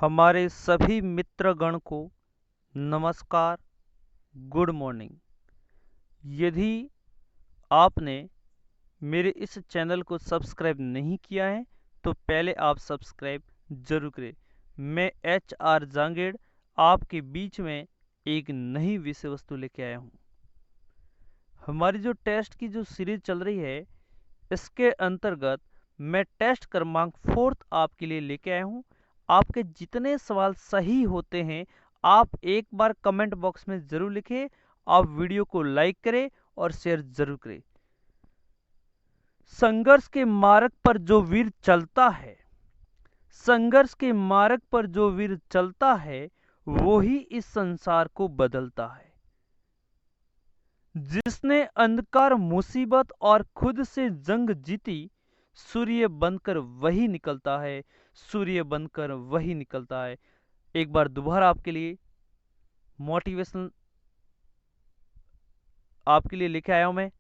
हमारे सभी मित्रगण को नमस्कार, गुड मॉर्निंग। यदि आपने मेरे इस चैनल को सब्सक्राइब नहीं किया है तो पहले आप सब्सक्राइब जरूर करें। मैं HR जांगेड़ आपके बीच में एक नई विषय वस्तु लेके आया हूँ। हमारी जो टेस्ट की जो सीरीज चल रही है, इसके अंतर्गत मैं टेस्ट क्रमांक 4 आपके लिए लेके आया हूँ। आपके जितने सवाल सही होते हैं आप एक बार कमेंट बॉक्स में जरूर लिखें। आप वीडियो को लाइक करें और शेयर जरूर करें। संघर्ष के मार्ग पर जो वीर चलता है, संघर्ष के मार्ग पर जो वीर चलता है वो ही इस संसार को बदलता है। जिसने अंधकार, मुसीबत और खुद से जंग जीती, सूर्य बनकर वही निकलता है, सूर्य बनकर वही निकलता है। एक बार दोबारा आपके लिए मोटिवेशनल आपके लिए लेके आया हूं मैं।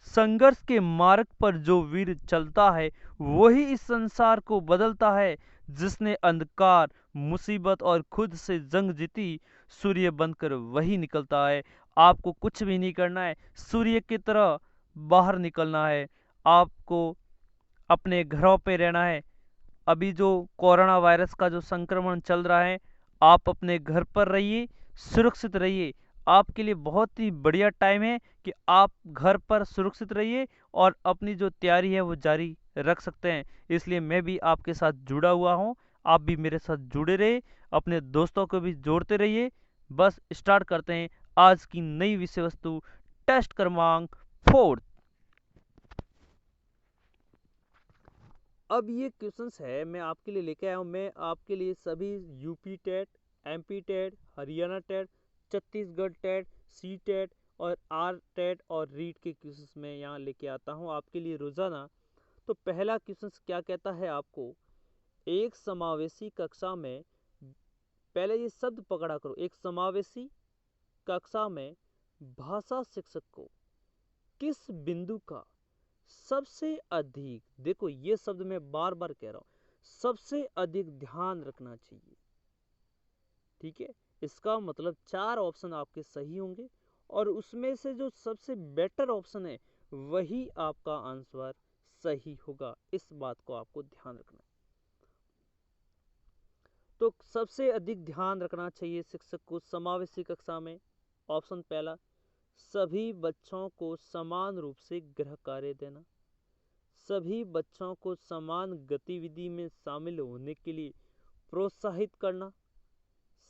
संघर्ष के मार्ग पर जो वीर चलता है वही इस संसार को बदलता है। जिसने अंधकार, मुसीबत और खुद से जंग जीती, सूर्य बनकर वही निकलता है। आपको कुछ भी नहीं करना है, सूर्य की तरह बाहर निकलना है। आपको अपने घरों पे रहना है। अभी जो कोरोना वायरस का जो संक्रमण चल रहा है, आप अपने घर पर रहिए, सुरक्षित रहिए। आपके लिए बहुत ही बढ़िया टाइम है कि आप घर पर सुरक्षित रहिए और अपनी जो तैयारी है वो जारी रख सकते हैं। इसलिए मैं भी आपके साथ जुड़ा हुआ हूँ, आप भी मेरे साथ जुड़े रहिए, अपने दोस्तों को भी जोड़ते रहिए। बस स्टार्ट करते हैं आज की नई विषय वस्तु, टेस्ट क्रमांक 4। अब ये क्वेश्चंस है मैं आपके लिए लेके आया हूँ। मैं आपके लिए सभी UP TET, MP TET, Haryana TET, Chhattisgarh TET, C TET और R टेट और रीट के क्वेश्चंस मैं यहाँ लेके आता हूँ आपके लिए रोजाना। तो पहला क्वेश्चन क्या कहता है आपको, एक समावेशी कक्षा में, पहले ये शब्द पकड़ा करो, एक समावेशी कक्षा में भाषा शिक्षक को किस बिंदु का सबसे अधिक, देखो ये शब्द मैं बार बार कह रहा हूं, सबसे अधिक ध्यान रखना चाहिए। ठीक है, इसका मतलब 4 ऑप्शन आपके सही होंगे और उसमें से जो सबसे बेटर ऑप्शन है वही आपका आंसर सही होगा। इस बात को आपको ध्यान रखना है। तो सबसे अधिक ध्यान रखना चाहिए शिक्षक को समावेशी कक्षा में। ऑप्शन पहला, सभी बच्चों को समान रूप से गृह कार्य देना, सभी बच्चों को समान गतिविधि में शामिल होने के लिए प्रोत्साहित करना,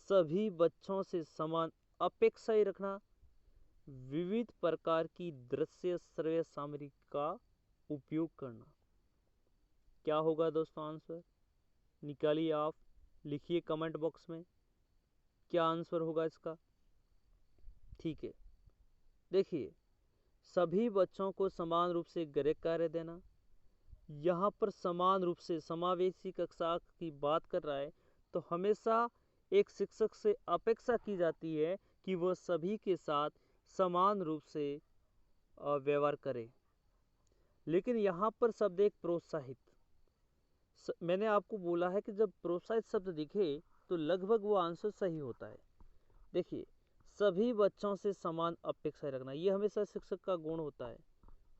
सभी बच्चों से समान अपेक्षाएं रखना, विविध प्रकार की दृश्य श्रव्य सामग्री का उपयोग करना। क्या होगा दोस्तों आंसर? निकालिए, आप लिखिए कमेंट बॉक्स में क्या आंसर होगा इसका। ठीक है, देखिए, सभी बच्चों को समान रूप से गृह कार्य देना, यहाँ पर समान रूप से समावेशी कक्षा की बात कर रहा है, तो हमेशा एक शिक्षक से अपेक्षा की जाती है कि वह सभी के साथ समान रूप से व्यवहार करे। लेकिन यहाँ पर शब्द एक प्रोत्साहित, मैंने आपको बोला है कि जब प्रोत्साहित शब्द दिखे तो लगभग वो आंसर सही होता है। देखिए, सभी बच्चों से समान अपेक्षा रखना, ये हमेशा शिक्षक का गुण होता है,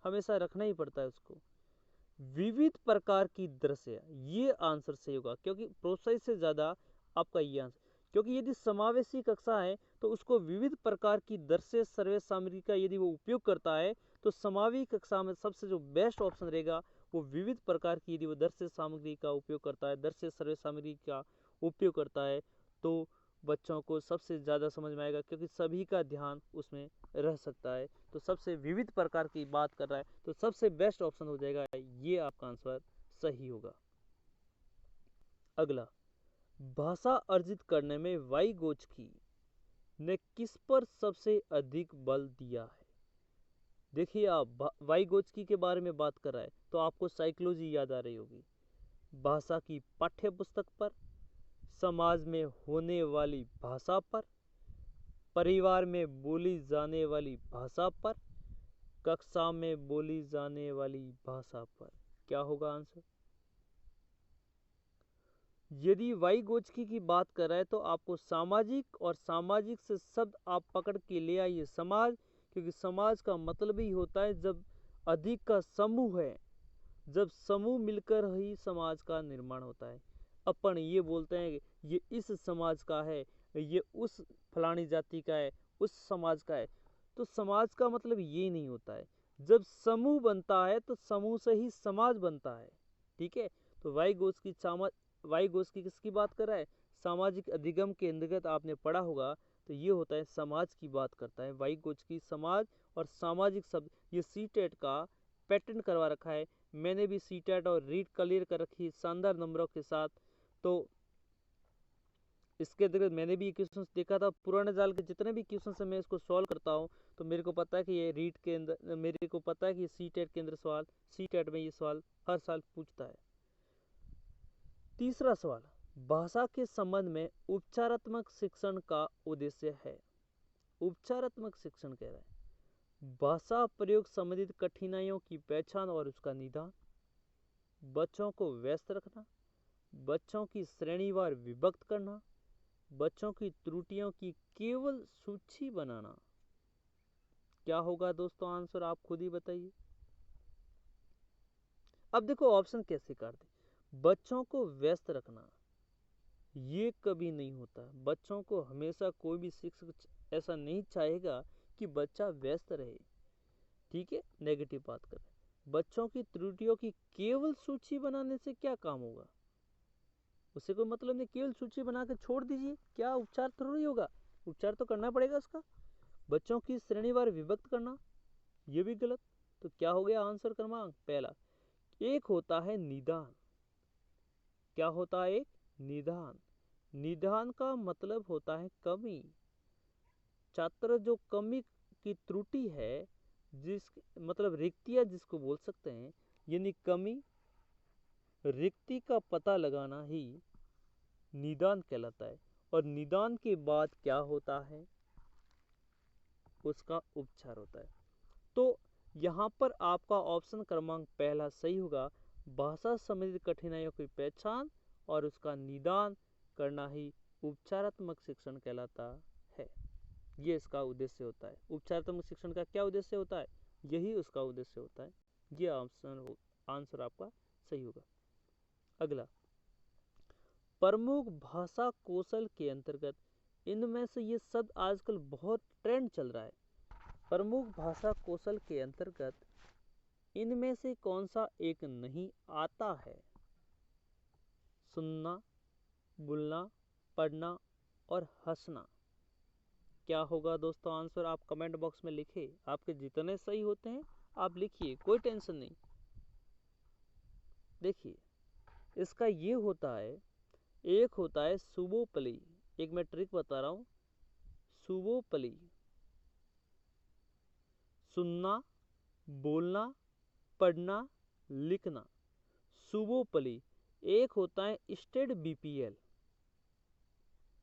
हमेशा रखना ही पड़ता है उसको। विविध प्रकार की दृश्य, ये आंसर सही होगा, क्योंकि प्रोत्साहित से ज्यादा आपका ये आंसर, क्योंकि यदि समावेशी कक्षा है तो उसको विविध प्रकार की दृश्य सर्वे सामग्री का यदि वो उपयोग करता है तो समावेशी कक्षा में सबसे जो बेस्ट ऑप्शन रहेगा वो विविध प्रकार की, यदि वो दृश्य सामग्री का उपयोग करता है, दृश्य सर्वे सामग्री का उपयोग करता है, तो बच्चों को सबसे ज़्यादा समझ में आएगा, क्योंकि सभी का ध्यान उसमें रह सकता है। तो सबसे विविध प्रकार की बात कर रहा है तो सबसे बेस्ट ऑप्शन हो जाएगा, ये आपका आंसर सही होगा। अगला, भाषा अर्जित करने में वाइगोत्स्की ने किस पर सबसे अधिक बल दिया है? देखिए, आप वाइगोत्स्की के बारे में बात कर रहा है तो आपको साइकोलॉजी याद आ रही होगी। भाषा की पाठ्य पुस्तक पर, समाज में होने वाली भाषा पर, परिवार में बोली जाने वाली भाषा पर, कक्षा में बोली जाने वाली भाषा पर। क्या होगा आंसर? यदि वाइगोत्स्की की बात कर रहा है तो आपको सामाजिक और सामाजिक से शब्द आप पकड़ के ले आइए समाज, क्योंकि समाज का मतलब ही होता है जब अधिक का समूह है, जब समूह मिलकर ही समाज का निर्माण होता है। अपन ये बोलते हैं कि ये इस समाज का है, ये उस फलानी जाति का है, उस समाज का है, तो समाज का मतलब ये नहीं होता है। जब समूह बनता है तो समूह से ही समाज बनता है। ठीक है, तो वाइगोत्स्की किसकी बात कर रहा है? सामाजिक अधिगम के अंतर्गत आपने पढ़ा होगा, तो ये होता है समाज की बात करता है वाइगोत्स्की। समाज और सामाजिक शब्द, ये सीटेट का पैटर्न करवा रखा है। मैंने भी सीटेट और रीड क्लियर कर रखी शानदार नंबरों के साथ। तो इसके अंतर्गत मैंने भी क्वेश्चन देखा था, पुराने साल के जितने भी क्वेश्चन है मैं इसको सॉल्व करता हूँ, तो मेरे को पता है कि ये रीड के अंदर, मेरे को पता है कि सीटेट के अंदर सवाल, सीटेट में ये सवाल हर साल पूछता है। तीसरा सवाल, भाषा के संबंध में उपचारात्मक शिक्षण का उद्देश्य है। उपचारात्मक शिक्षण कह रहा है भाषा प्रयोग संबंधित कठिनाइयों की पहचान और उसका निदान, बच्चों को व्यस्त रखना, बच्चों की श्रेणीवार विभक्त करना, बच्चों की त्रुटियों की केवल सूची बनाना। क्या होगा दोस्तों आंसर, आप खुद ही बताइए। अब देखो ऑप्शन कैसे काटते, बच्चों को व्यस्त रखना, ये कभी नहीं होता। बच्चों को हमेशा कोई भी शिक्षक ऐसा नहीं चाहेगा कि बच्चा व्यस्त रहे। ठीक है, नेगेटिव बात कर रहे हैं। बच्चों की त्रुटियों की केवल सूची बनाने से क्या काम होगा? उससे कोई मतलब नहीं, केवल सूची बना के छोड़ दीजिए, क्या उपचार थोड़ी होगा? उपचार तो करना पड़ेगा उसका। बच्चों की श्रेणीवार विभक्त करना, ये भी गलत। तो क्या हो गया आंसर क्रमांक पहला। एक होता है निदान। क्या होता है? एक निदान। निदान का मतलब होता है कमी। छात्र जो कमी की त्रुटि है, जिस मतलब रिक्तियां जिसको बोल सकते हैं, यानी कमी रिक्ति का पता लगाना ही निदान कहलाता है। और निदान के बाद क्या होता है? उसका उपचार होता है। तो यहाँ पर आपका ऑप्शन क्रमांक पहला सही होगा। भाषा संबंधित कठिनाइयों की पहचान और उसका निदान करना ही उपचारात्मक शिक्षण कहलाता है। ये इसका उद्देश्य होता है। उपचारात्मक शिक्षण का क्या उद्देश्य होता है? यही उसका उद्देश्य होता है। ये आंसर आपका सही होगा। अगला, प्रमुख भाषा कौशल के अंतर्गत इनमें से ये शब्द आजकल बहुत ट्रेंड चल रहा है। प्रमुख भाषा कौशल के अंतर्गत इनमें से कौन सा एक नहीं आता है? सुनना, बोलना, पढ़ना और हंसना। क्या होगा दोस्तों आंसर, आप कमेंट बॉक्स में लिखिए। आपके जितने सही होते हैं आप लिखिए, कोई टेंशन नहीं। देखिए, इसका ये होता है, एक होता है सुबोपली। एक मैं ट्रिक बता रहा हूं, सुबोपली, सुनना, बोलना, पढ़ना, लिखना, सुबोपली। एक होता है स्टेड बीपीएल।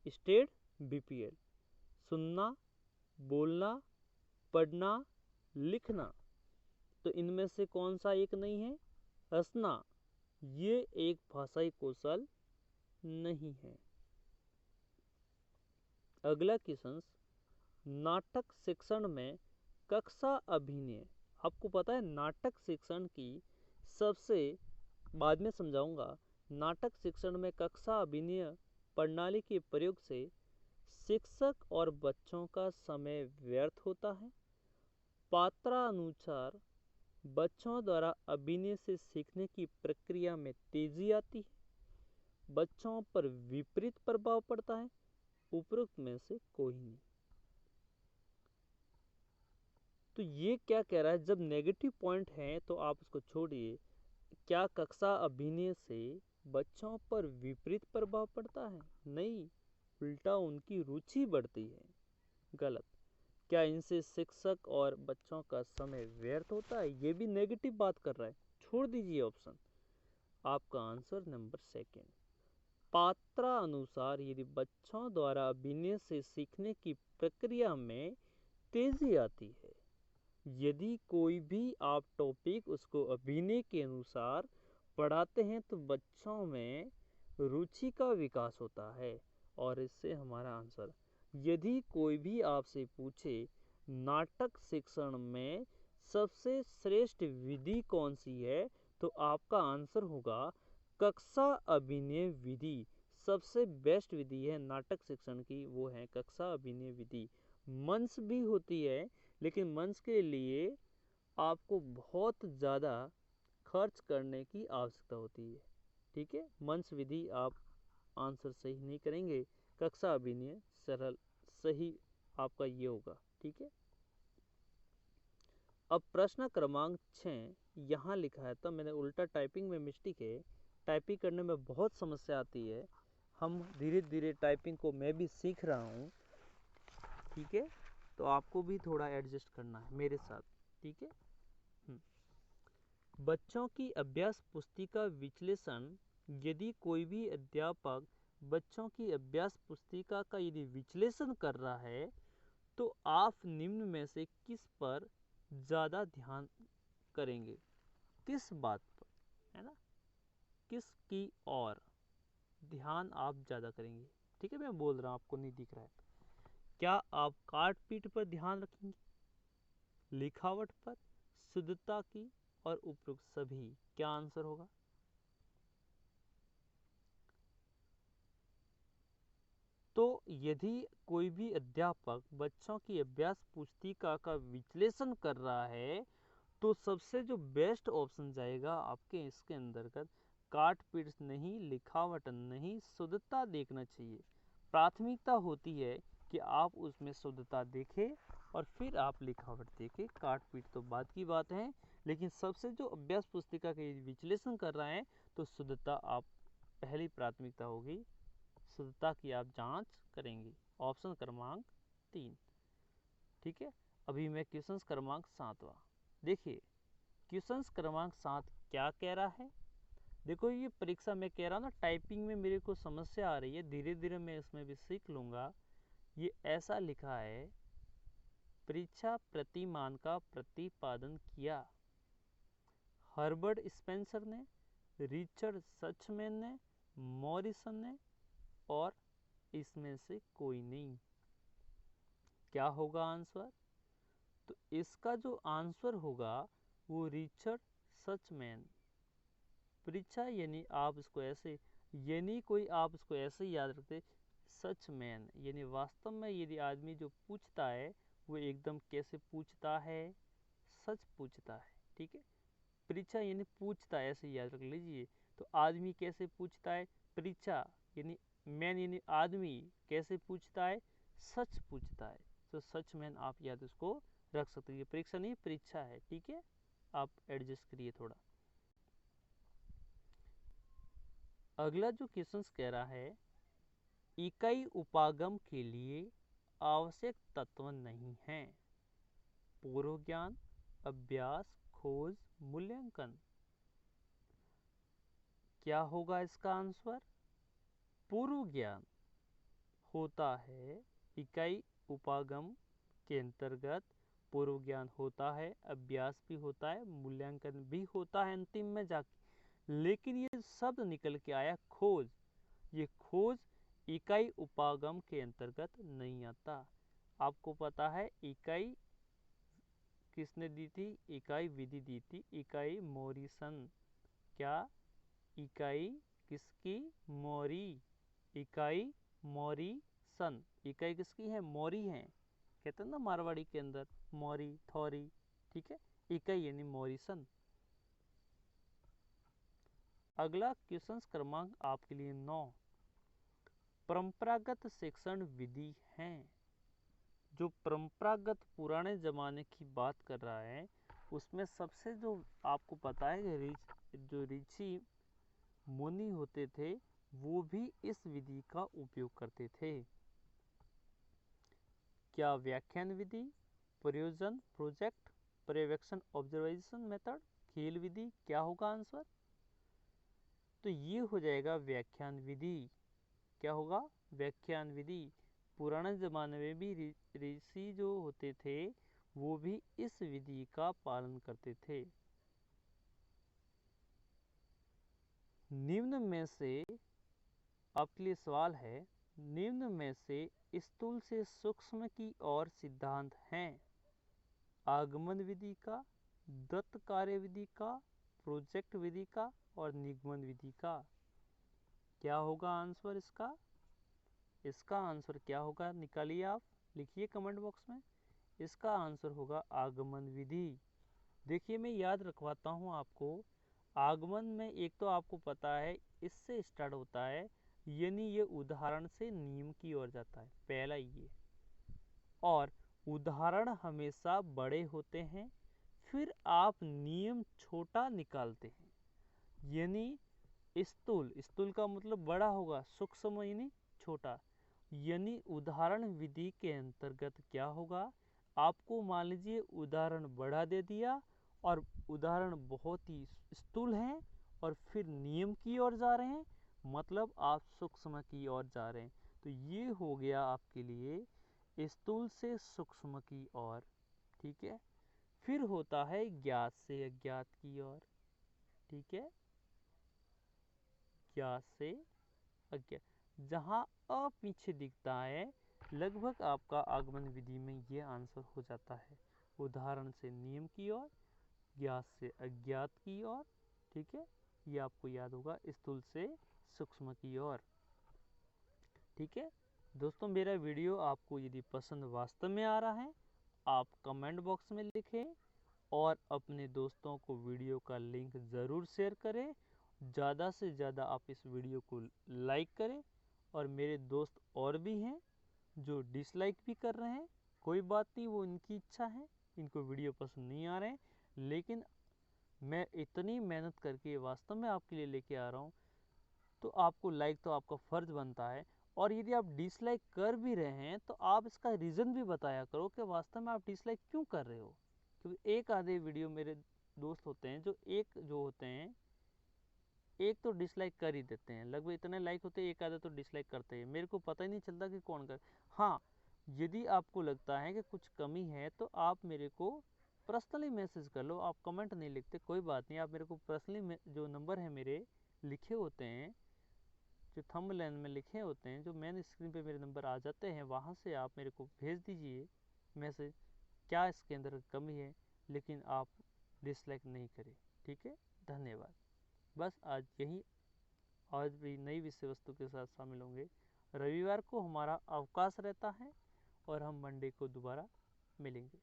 स्टेड बीपीएल, सुनना, बोलना, पढ़ना, लिखना। तो इनमें से कौन सा एक नहीं है? हंसना, ये एक भाषाई कौशल नहीं है। अगला क्वेश्चन, नाटक शिक्षण में कक्षा अभिनय। आपको पता है नाटक शिक्षण की सबसे, बाद में समझाऊंगा, नाटक शिक्षण में कक्षा अभिनय प्रणाली के प्रयोग से शिक्षक और बच्चों का समय व्यर्थ होता है। पात्रानुसार बच्चों द्वारा अभिनय से सीखने की प्रक्रिया में तेजी आती है। बच्चों पर विपरीत प्रभाव पड़ता है। उपरोक्त में से कोई नहीं। तो ये क्या कह रहा है, जब नेगेटिव पॉइंट है तो आप उसको छोड़िए। क्या कक्षा अभिनय से बच्चों पर विपरीत प्रभाव पड़ता है? नहीं, उल्टा उनकी रुचि बढ़ती है। गलत। क्या इनसे शिक्षक और बच्चों का समय व्यर्थ होता है? ये भी नेगेटिव बात कर रहा है, छोड़ दीजिए ऑप्शन। आपका आंसर नंबर सेकंड। पात्रा अनुसार यदि बच्चों द्वारा अभिनय से सीखने की प्रक्रिया में तेजी आती है, यदि कोई भी आप टॉपिक उसको अभिनय के अनुसार पढ़ाते हैं तो बच्चों में रुचि का विकास होता है। और इससे हमारा आंसर, यदि कोई भी आपसे पूछे नाटक शिक्षण में सबसे श्रेष्ठ विधि कौन सी है, तो आपका आंसर होगा कक्षा अभिनय विधि। सबसे बेस्ट विधि है नाटक शिक्षण की, वो है कक्षा अभिनय विधि। मंच भी होती है, लेकिन मंच के लिए आपको बहुत ज़्यादा खर्च करने की आवश्यकता होती है। ठीक है, मंच विधि आप आंसर सही नहीं करेंगे, कक्षा अभिनय सरल सही आपका ये होगा। ठीक है, अब प्रश्न क्रमांक 6 यहाँ लिखा है, तो मैंने उल्टा टाइपिंग में मिस्टेक है, टाइपिंग करने में बहुत समस्या आती है। हम धीरे धीरे टाइपिंग को मैं भी सीख रहा हूँ। ठीक है, तो आपको भी थोड़ा एडजस्ट करना है मेरे साथ। ठीक है, बच्चों की अभ्यास पुस्तिका विश्लेषण। यदि कोई भी अध्यापक बच्चों की अभ्यास पुस्तिका का यदि विश्लेषण कर रहा है, तो आप निम्न में से किस पर ज़्यादा ध्यान करेंगे? किस बात पर, है ना, किस की और ध्यान आप ज़्यादा करेंगे? ठीक है, मैं बोल रहा हूँ, आपको नहीं दिख रहा है। क्या आप काट पीट पर ध्यान रखेंगे, लिखावट पर, शुद्धता की, और उपरोक्त सभी? क्या आंसर होगा? तो यदि कोई भी अध्यापक बच्चों की अभ्यास पुस्तिका का विश्लेषण कर रहा है, तो सबसे जो बेस्ट ऑप्शन जाएगा आपके इसके अंतर्गत, काट पीट नहीं, लिखावट नहीं, शुद्धता देखना चाहिए। प्राथमिकता होती है कि आप उसमें शुद्धता देखें और फिर आप लिखावट देखें। काट पीट तो बाद की बात है, लेकिन सबसे जो अभ्यास पुस्तिका के विश्लेषण कर रहे हैं, तो शुद्धता आप पहली प्राथमिकता होगी, शुद्धता की आप जांच करेंगे। ऑप्शन क्रमांक 3। ठीक है, अभी मैं क्वेश्चन क्रमांक 7वां देखिए। क्वेश्चन क्रमांक 7 क्या कह रहा है? देखो, ये परीक्षा में कह रहा हूँ ना, टाइपिंग में मेरे को समस्या आ रही है, धीरे धीरे मैं इसमें भी सीख लूँगा। ये ऐसा लिखा है, परीक्षा प्रतिमान का प्रतिपादन किया हर्बर्ट स्पेंसर ने, रिचर्ड सचमैन ने, मॉरिसन ने, और इसमें से कोई नहीं। क्या होगा आंसर? तो इसका जो आंसर होगा वो रिचर्ड सचमैन। परीक्षा यानी आप इसको ऐसे, यानी कोई आप इसको ऐसे ही याद रखते, सचमैन यानी वास्तव में यदि आदमी जो पूछता है वो एकदम कैसे पूछता है, सच पूछता है। ठीक है, परीक्षा यानी पूछता है, ऐसे याद रख लीजिए। तो आदमी कैसे पूछता है, परीक्षा यानी मैन यानी आदमी कैसे पूछता है, सच पूछता है। तो सच मैन आप याद उसको रख सकते हैं, परीक्षा नहीं परीक्षा है। ठीक है, आप एडजस्ट करिए थोड़ा। अगला जो क्वेश्चन कह रहा है, इकाई उपागम के लिए आवश्यक तत्व नहीं है। पूर्व ज्ञान, अभ्यास, खोज, मूल्यांकन। क्या होगा इसका आंसर? पूर्व ज्ञान होता है, इकाई उपागम के अंतर्गत पूर्व ज्ञान होता है, अभ्यास भी होता है, मूल्यांकन भी होता है अंतिम में जाके। लेकिन ये शब्द निकल के आया खोज। ये खोज इकाई उपागम के अंतर्गत नहीं आता। आपको पता है इकाई किसने दी थी? इकाई विधि दी थी, इकाई मॉरिसन। क्या? इकाई किसकी? मॉरी। इकाई मॉरिसन। इकाई किसकी है? मॉरी है। कहते हैं ना मारवाड़ी के अंदर मॉरी थौरी। ठीक है, इकाई यानी मॉरिसन। अगला क्वेश्चन क्रमांक आपके लिए 9। परंपरागत शिक्षण विधि है। जो परंपरागत पुराने जमाने की बात कर रहा है, उसमें सबसे जो आपको पता है जो ऋषि मुनि होते थे, वो भी इस विधि का उपयोग करते थे। क्या? व्याख्यान विधि, प्रयोजन प्रोजेक्ट, पर्यवेक्षण ऑब्जर्वेशन मेथड, खेल विधि। क्या होगा आंसर? तो ये हो जाएगा व्याख्यान विधि। क्या होगा? व्याख्यान विधि। पुराने जमाने में भी ऋषि जो होते थे वो भी इस विधि का पालन करते थे। निम्न में से आपके लिए सवाल है, निम्न में से स्थूल से सूक्ष्म की ओर सिद्धांत हैं? आगमन विधि का, दत्त कार्य विधि का, प्रोजेक्ट विधि का और निगमन विधि का। क्या होगा आंसर इसका? इसका आंसर क्या होगा, निकालिए आप, लिखिए कमेंट बॉक्स में। इसका आंसर होगा आगमन विधि। देखिए मैं याद रखवाता हूँ आपको, आगमन में एक तो आपको पता है इससे स्टार्ट होता है, यानी ये उदाहरण से नियम की ओर जाता है, पहला ये। और उदाहरण हमेशा बड़े होते हैं, फिर आप नियम छोटा निकालते हैं, यानी स्थूल, स्थूल का मतलब बड़ा होगा, सूक्ष्म यानी छोटा। यानी उदाहरण विधि के अंतर्गत क्या होगा, आपको मान लीजिए उदाहरण बड़ा दे दिया और उदाहरण बहुत ही स्थूल हैं और फिर नियम की ओर जा रहे हैं, मतलब आप सूक्ष्म की ओर जा रहे हैं। तो ये हो गया आपके लिए स्थूल से सूक्ष्म की ओर, ठीक है। फिर होता है ज्ञात से अज्ञात की ओर, ठीक है, ज्ञात से अज्ञात, जहाँ अ पीछे दिखता है, लगभग आपका आगमन विधि में ये आंसर हो जाता है, उदाहरण से नियम की ओर, ज्ञात से अज्ञात की ओर, ठीक है। ये आपको याद होगा, स्थूल से सूक्ष्म की ओर, ठीक है। दोस्तों मेरा वीडियो आपको यदि पसंद वास्तव में आ रहा है, आप कमेंट बॉक्स में लिखें और अपने दोस्तों को वीडियो का लिंक ज़रूर शेयर करें। ज़्यादा से ज़्यादा आप इस वीडियो को लाइक करें। और मेरे दोस्त और भी हैं जो डिसलाइक भी कर रहे हैं, कोई बात नहीं, वो इनकी इच्छा है, इनको वीडियो पसंद नहीं आ रहे हैं, लेकिन मैं इतनी मेहनत करके वास्तव में आपके लिए लेके आ रहा हूँ, तो आपको लाइक तो आपका फ़र्ज़ बनता है। और यदि आप डिसलाइक कर भी रहे हैं तो आप इसका रीज़न भी बताया करो कि वास्तव में आप डिसलाइक क्यों कर रहे हो। क्योंकि एक आधे वीडियो मेरे दोस्त होते हैं जो होते हैं, एक तो डिसलाइक कर ही देते हैं, लगभग इतने लाइक होते हैं, एक आधे तो डिसलाइक करते हैं, मेरे को पता ही नहीं चलता कि कौन कर। हाँ, यदि आपको लगता है कि कुछ कमी है तो आप मेरे को पर्सनली मैसेज कर लो, आप कमेंट नहीं लिखते, कोई बात नहीं, आप मेरे को पर्सनली, जो नंबर है मेरे लिखे होते हैं, जो थंबनेल में लिखे होते हैं, जो मेन स्क्रीन पे मेरे नंबर आ जाते हैं, वहाँ से आप मेरे को भेज दीजिए मैसेज, क्या इसके अंदर कमी है, लेकिन आप डिसलाइक नहीं करें, ठीक है। धन्यवाद। बस आज भी नई विषय वस्तु के साथ शामिल होंगे। रविवार को हमारा अवकाश रहता है और हम मंडे को दोबारा मिलेंगे।